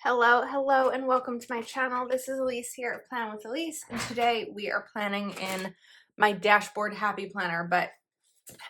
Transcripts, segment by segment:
Hello, and welcome to my channel. This is Elise here at Plan with Elise, and today we are planning in my dashboard happy planner. But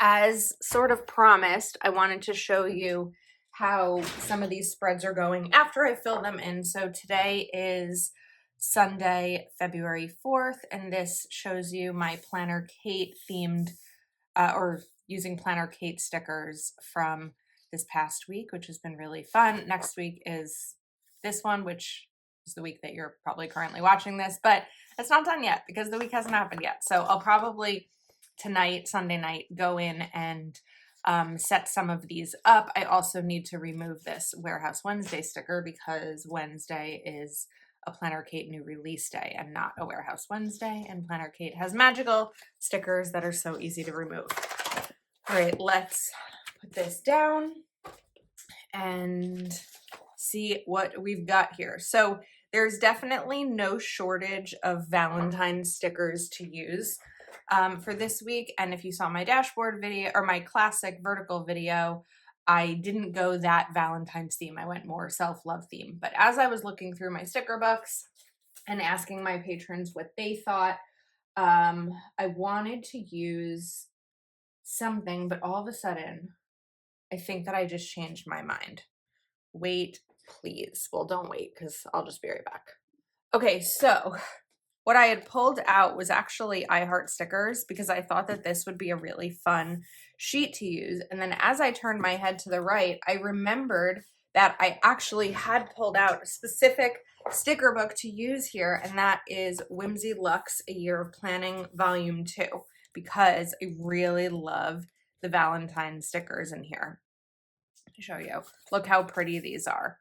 as sort of promised, I wanted to show you how some of these spreads are going after I fill them in. So today is Sunday, February 4th, and this shows you my Planner Kate themed or using Planner Kate stickers from this past week, which has been really fun. Next week is this one, which is the week that you're probably currently watching this, but it's not done yet because the week hasn't happened yet. So I'll probably tonight, Sunday night, go in and set some of these up. I also need to remove this Warehouse Wednesday sticker because Wednesday is a Planner Kate new release day and not a Warehouse Wednesday, and Planner Kate has magical stickers that are so easy to remove. All right, let's put this down and see what we've got here. So there's definitely no shortage of Valentine stickers to use for this week. And if you saw my dashboard video or my classic vertical video, I didn't go that Valentine's theme. I went more self-love theme. But as I was looking through my sticker books and asking my patrons what they thought, I wanted to use something, but all of a sudden, I think that I just changed my mind. Wait, please. Well, don't wait because I'll just be right back. Okay, so what I had pulled out was actually I Heart stickers because I thought that this would be a really fun sheet to use. And then as I turned my head to the right, I remembered that I actually had pulled out a specific sticker book to use here, and that is Whimsy Luxe, A Year of Planning, Volume 2, because I really love the Valentine stickers in here. Let me show you. Look how pretty these are.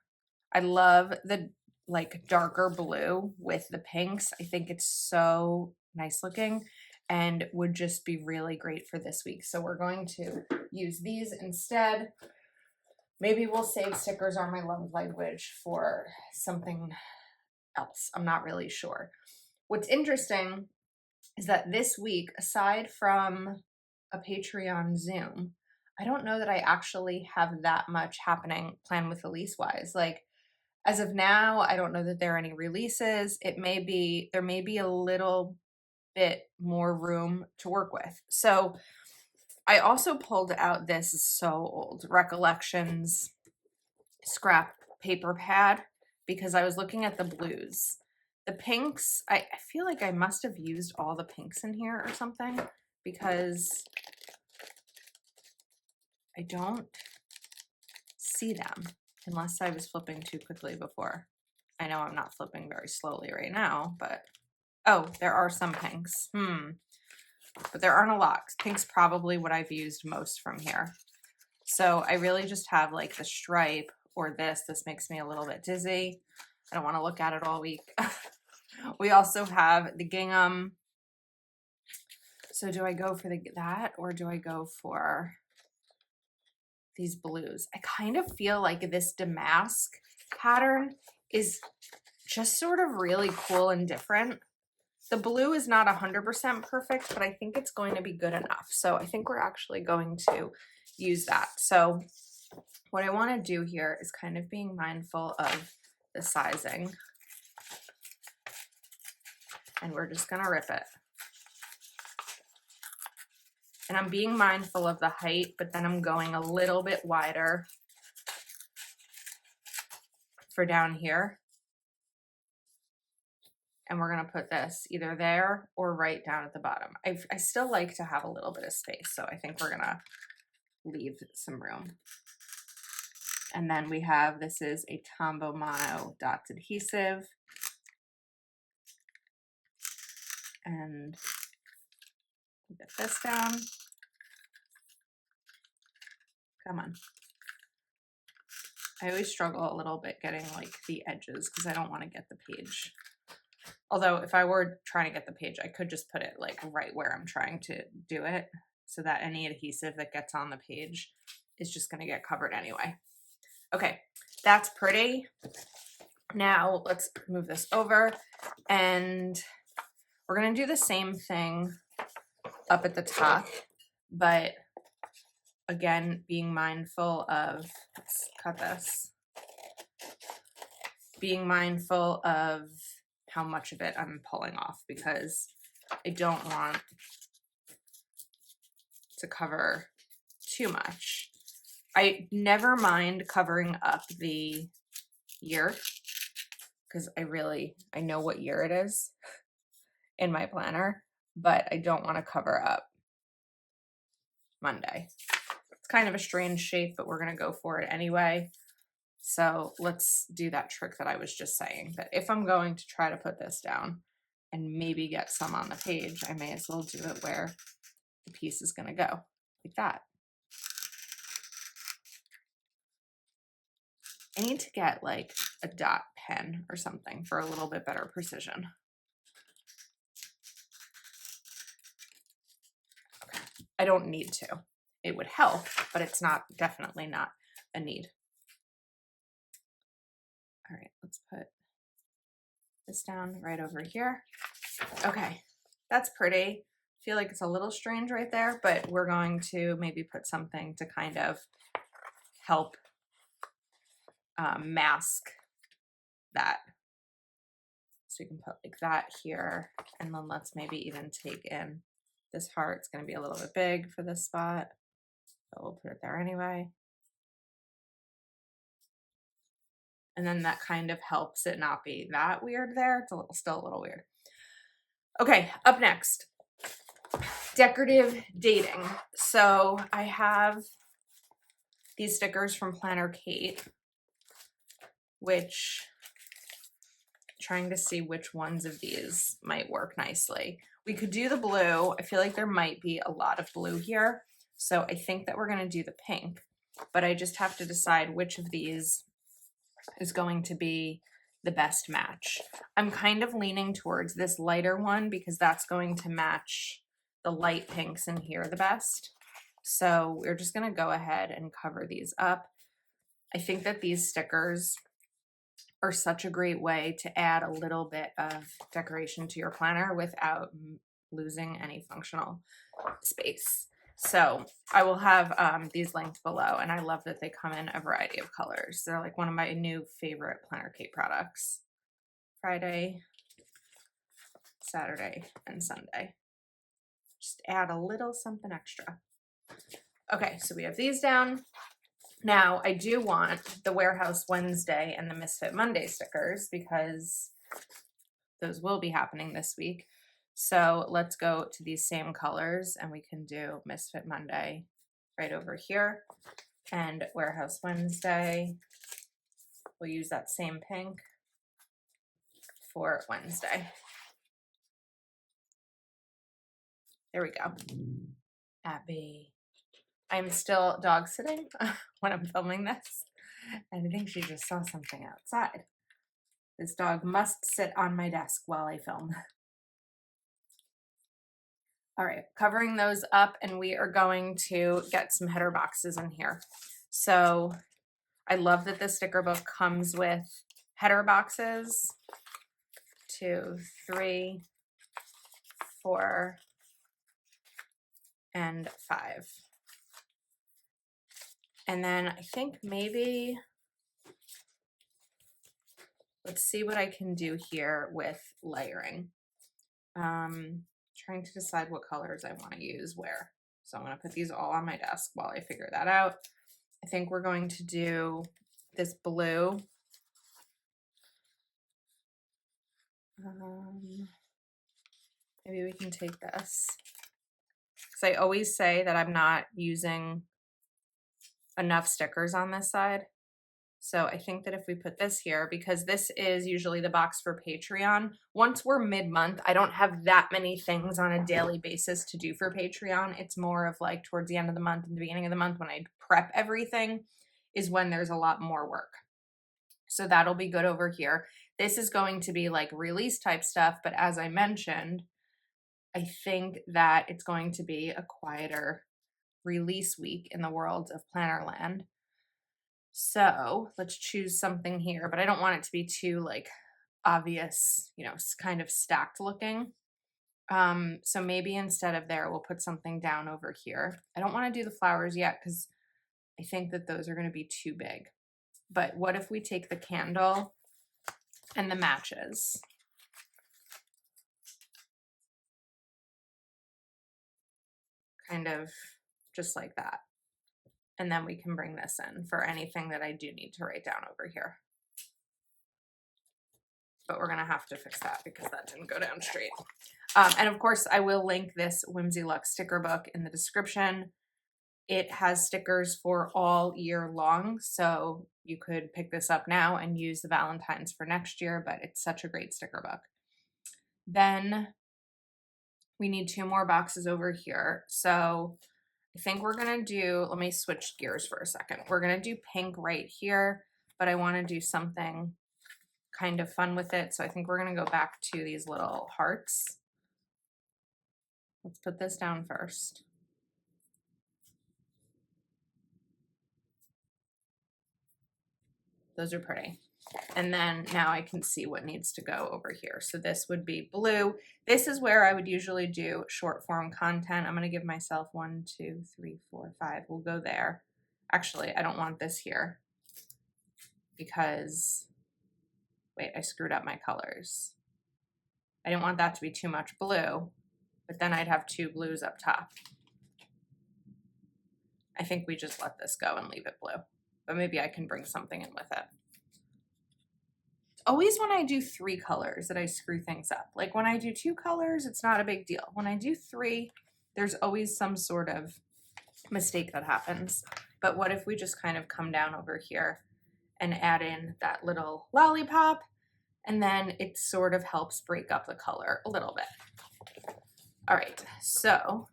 I love the like darker blue with the pinks. I think it's so nice looking and would just be really great for this week. So we're going to use these instead. Maybe we'll save stickers on my love language for something else. I'm not really sure. What's interesting is that this week, aside from a Patreon Zoom, I don't know that I actually have that much happening Plan with Elise wise. Like, as of now, I don't know that there are any releases. There may be a little bit more room to work with. So I also pulled out this so old Recollections scrap paper pad because I was looking at the blues. The pinks, I feel like I must have used all the pinks in here or something because I don't see them unless I was flipping too quickly before. I know I'm not flipping very slowly right now, but oh, there are some pinks. But there aren't a lot. Pink's probably what I've used most from here. So I really just have like the stripe or this. This makes me a little bit dizzy. I don't want to look at it all week. We also have the gingham. So do I go for that or do I go for these blues? I kind of feel like this damask pattern is just sort of really cool and different. The blue is not 100% perfect, but I think it's going to be good enough. So I think we're actually going to use that. So what I want to do here is kind of being mindful of the sizing. And we're just going to rip it. And I'm being mindful of the height, but then I'm going a little bit wider for down here. And we're going to put this either there or right down at the bottom. I still like to have a little bit of space, so I think we're going to leave some room. And then we have, this is a Tombow Mono dots adhesive. And get this down. Come on. I always struggle a little bit getting like the edges because I don't want to get the page. Although if I were trying to get the page, I could just put it like right where I'm trying to do it so that any adhesive that gets on the page is just going to get covered anyway. Okay, that's pretty. Now let's move this over and we're going to do the same thing up at the top, but again, being mindful of, let's cut this. being mindful of how much of it I'm pulling off because I don't want to cover too much. I never mind covering up the year because I know what year it is in my planner, but I don't want to cover up Monday. It's kind of a strange shape, but we're going to go for it anyway. So let's do that trick that I was just saying, that if I'm going to try to put this down and maybe get some on the page, I may as well do it where the piece is going to go, like that. I need to get like a dot pen or something for a little bit better precision. Okay. I don't need to. It would help, but it's definitely not a need. All right, let's put this down right over here. Okay, that's pretty. I feel like it's a little strange right there, but we're going to maybe put something to kind of help mask that. So you can put like that here, and then let's maybe even take in this heart. It's going to be a little bit big for this spot, but we'll put it there anyway. And then that kind of helps it not be that weird there. It's still a little weird. Okay, up next, decorative dating. So I have these stickers from Planner Kate, which trying to see which ones of these might work nicely. We could do the blue. I feel like there might be a lot of blue here. So I think that we're going to do the pink, but I just have to decide which of these is going to be the best match. I'm kind of leaning towards this lighter one because that's going to match the light pinks in here the best. So we're just going to go ahead and cover these up. I think that these stickers are such a great way to add a little bit of decoration to your planner without losing any functional space. So I will have these linked below, and I love that they come in a variety of colors. They're like one of my new favorite Planner Kate products. Friday, Saturday, and Sunday. Just add a little something extra. Okay, so we have these down. Now I do want the Warehouse Wednesday and the Misfit Monday stickers because those will be happening this week. So let's go to these same colors and we can do Misfit Monday right over here, and Warehouse Wednesday, we'll use that same pink for Wednesday. There we go. Abby. I'm still dog sitting when I'm filming this, and I think she just saw something outside. This dog must sit on my desk while I film. All right, covering those up, and we are going to get some header boxes in here. So I love that this sticker book comes with header boxes. 2, 3, 4, and 5. And then I think maybe, let's see what I can do here with layering. Trying to decide what colors I want to use where. So I'm going to put these all on my desk while I figure that out. I think we're going to do this blue. Maybe we can take this. Because I always say that I'm not using enough stickers on this side. So I think that if we put this here, because this is usually the box for Patreon, once we're mid-month, I don't have that many things on a daily basis to do for Patreon. It's more of like towards the end of the month and the beginning of the month when I prep everything is when there's a lot more work. So that'll be good over here. This is going to be like release type stuff, but as I mentioned, I think that it's going to be a quieter release week in the world of Plannerland. So let's choose something here, but I don't want it to be too like obvious, you know, kind of stacked looking. So maybe instead of there, we'll put something down over here. I don't want to do the flowers yet because I think that those are going to be too big. But what if we take the candle and the matches. Kind of just like that. And then we can bring this in for anything that I do need to write down over here. But we're gonna have to fix that because that didn't go down straight. And of course, I will link this Whimsy Luxe sticker book in the description. It has stickers for all year long, so you could pick this up now and use the Valentines for next year, but it's such a great sticker book. Then we need 2 more boxes over here. So I think we're gonna do, let me switch gears for a second. We're gonna do pink right here, but I wanna do something kind of fun with it. So I think we're gonna go back to these little hearts. Let's put this down first. Those are pretty. And then now I can see what needs to go over here. So this would be blue. This is where I would usually do short form content. I'm going to give myself 1, 2, 3, 4, 5. We'll go there. Actually, I don't want this here because, wait, I screwed up my colors. I didn't want that to be too much blue, but then I'd have 2 blues up top. I think we just let this go and leave it blue, but maybe I can bring something in with it. Always when I do 3 colors that I screw things up. Like when I do 2 colors, it's not a big deal. When I do 3, there's always some sort of mistake that happens. But what if we just kind of come down over here and add in that little lollipop, and then it sort of helps break up the color a little bit. All right, so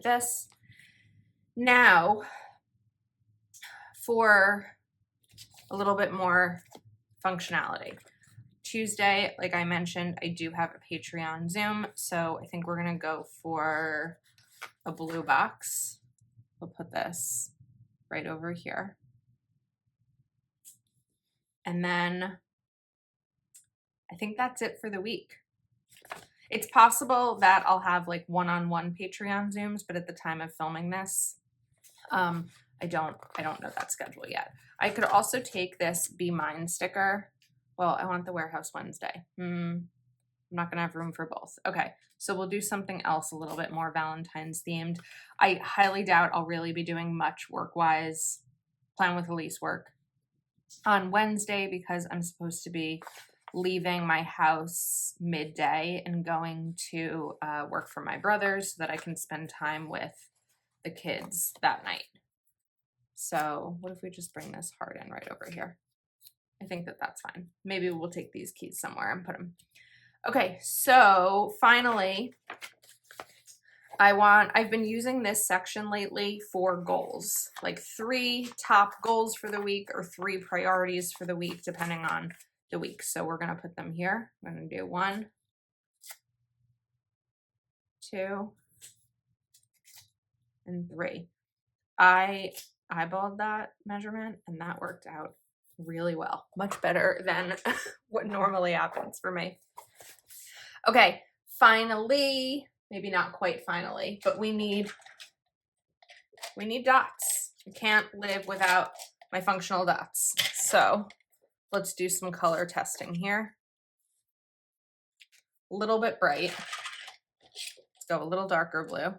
this. Now for a little bit more functionality. Tuesday, like I mentioned, I do have a Patreon Zoom, so I think we're gonna go for a blue box. We'll put this right over here. And then I think that's it for the week. It's possible that I'll have like one-on-one Patreon Zooms, but at the time of filming this, I don't know that schedule yet. I could also take this Be Mine sticker. Well, I want the Warehouse Wednesday. I'm not gonna have room for both. Okay, so we'll do something else a little bit more Valentine's themed. I highly doubt I'll really be doing much work-wise, Plan with Elise work on Wednesday because I'm supposed to be leaving my house midday and going to work for my brothers so that I can spend time with the kids that night. So what if we just bring this heart in right over here? I think that that's fine. Maybe we'll take these keys somewhere and put them. Okay, so finally, I've been using this section lately for goals, like 3 top goals for the week or 3 priorities for the week, depending on the week. So we're gonna put them here. I'm gonna do 1, 2, and 3. I eyeballed that measurement and that worked out really well. Much better than what normally happens for me. Okay, finally, maybe not quite finally, but we need dots. I can't live without my functional dots. So let's do some color testing here. A little bit bright. Let's go a little darker blue.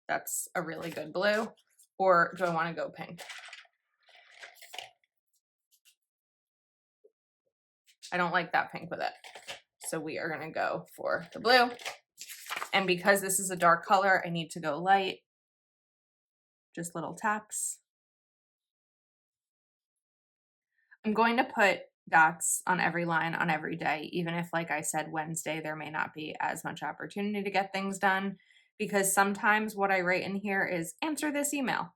That's a really good blue. Or do I want to go pink? I don't like that pink with it. So we are going to go for the blue. And because this is a dark color, I need to go light. Just little taps. I'm going to put dots on every line on every day, even if, like I said, Wednesday, there may not be as much opportunity to get things done, because sometimes what I write in here is answer this email,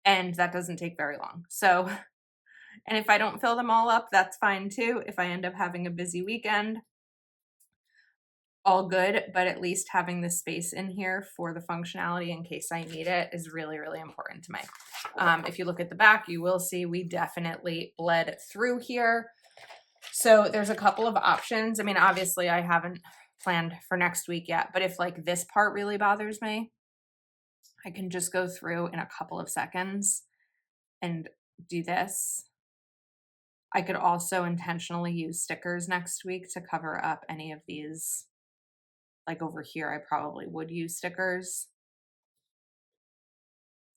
and that doesn't take very long. So, and if I don't fill them all up, that's fine too. If I end up having a busy weekend, all good, but at least having the space in here for the functionality in case I need it is really, really important to me. If you look at the back, you will see we definitely bled through here. So there's a couple of options. I mean, obviously I haven't planned for next week yet, but if like this part really bothers me, I can just go through in a couple of seconds and do this I could also intentionally use stickers next week to cover up any of these. Like over here, I probably would use stickers.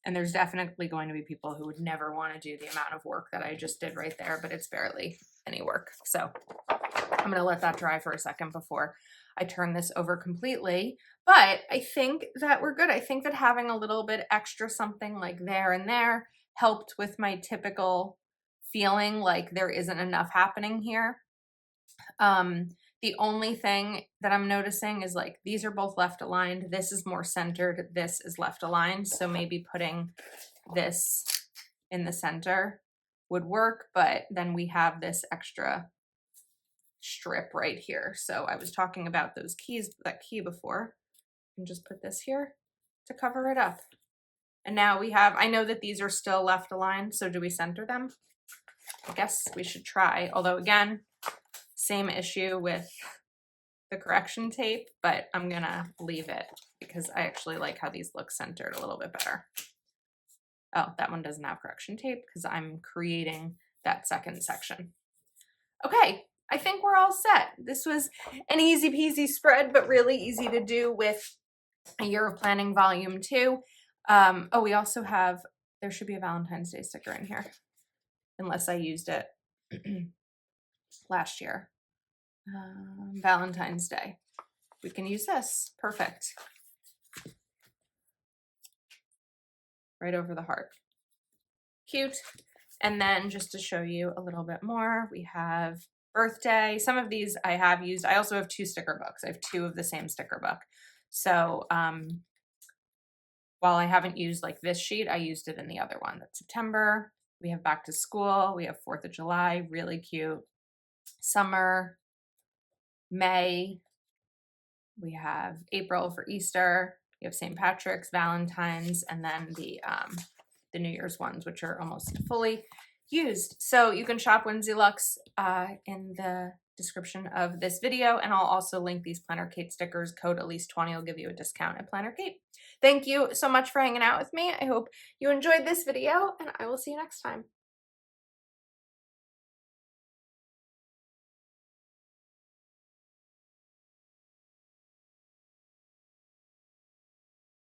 And there's definitely going to be people who would never want to do the amount of work that I just did right there, but it's barely any work. So I'm going to let that dry for a second before I turn this over completely. But I think that we're good. I think that having a little bit extra something like there and there helped with my typical feeling like there isn't enough happening here. The only thing that I'm noticing is like these are both left aligned. This is more centered. This is left aligned. So maybe putting this in the center would work, but then we have this extra strip right here. So I was talking about those keys, that key before. And just put this here to cover it up. And now we have, I know that these are still left aligned. So do we center them? I guess we should try. Although again, same issue with the correction tape, but I'm gonna leave it because I actually like how these look centered a little bit better. Oh, that one doesn't have correction tape because I'm creating that second section. Okay, I think we're all set. This was an easy peasy spread, but really easy to do with A Year of Planning Volume 2. Oh, we also have, there should be a Valentine's Day sticker in here, unless I used it last year. Valentine's Day. We can use this. Perfect. Right over the heart. Cute. And then just to show you a little bit more, we have birthday. Some of these I have used. I also have 2 sticker books. I have 2 of the same sticker book. So while I haven't used like this sheet, I used it in the other one. That's September. We have back to school. We have 4th of July. Really cute. Summer. May. We have April for Easter. We have St. Patrick's, Valentine's, and then the New Year's ones, which are almost fully used. So you can shop Whimsy Luxe in the description of this video, and I'll also link these Planner Kate stickers. Code Elise20 will give you a discount at Planner Kate. Thank you so much for hanging out with me. I hope you enjoyed this video, and I will see you next time.